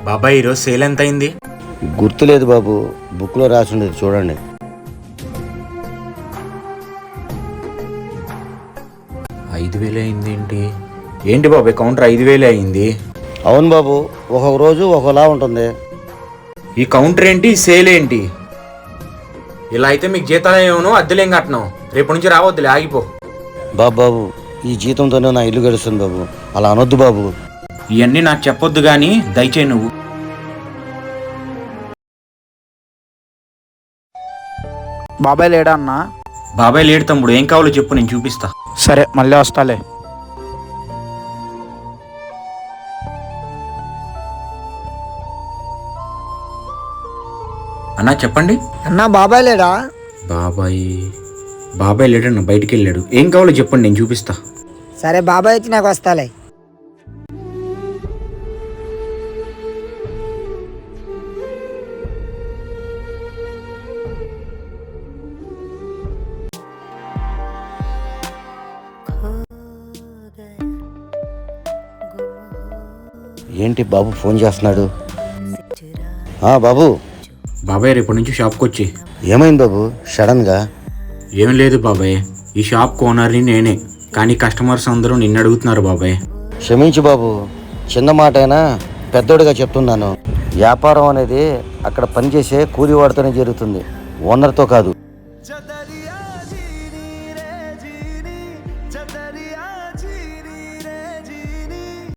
బాబాయ్ ఈరోజు సేల్ ఎంత అయింది? గుర్తులేదు బాబు, బుక్లో రాసుండేది చూడండి. 5,000 అయింది ఏంటి? ఏంటి బాబాయ్ కౌంటర్ 5,000 అయింది? అవును బాబు, ఒక్కొక్క రోజు ఒక్కోలా ఉంటుంది. ఈ కౌంటర్ ఏంటి, సేల్ ఏంటి? ఇలా అయితే మీకు జీతాలు ఏమో అద్దెలేం కట్టినాం. రేపు నుంచి రావద్దులే, ఆగిపో. బాబు ఈ జీతంతోనే నా ఇల్లు గడుస్తుంది బాబు, అలా అనొద్దు బాబు. ఇవన్నీ నాకు చెప్పొద్దు కానీ దయచేయి నువ్వు. బాబాయ్ లేడా అన్నా? బాబాయ్ లేడు తమ్ముడు, ఏం కావాలో చెప్పు, నేను చూపిస్తా. సరే మళ్ళీ వస్తాలే. అన్నా చెప్పండి. అన్నా బాబాయ్ లేడా? బాబాయ్ లేడన్నా, బయటికి వెళ్ళాడు. ఏం కావాలో చెప్పండి, నేను చూపిస్తా. సరే బాబాయ్ వచ్చి నాకు వస్తాలే. ఏంటి బాబు ఫోన్ చేస్తున్నాడు? బాబు. బాబాయ్ రేపటి నుంచి షాప్కి వచ్చి. ఏమైంది బాబు సడన్గా? ఏం లేదు బాబాయ్, ఈ షాప్ ఓనర్ని నేనే, కానీ కస్టమర్స్ అందరూ నిన్ను అడుగుతున్నారు బాబాయ్. క్షమించు బాబు, చిన్న మాట అయినా పెద్దోడిగా చెప్తున్నాను. వ్యాపారం అనేది అక్కడ పనిచేసే కూలివాడితోనే జరుగుతుంది, ఓనర్తో కాదు.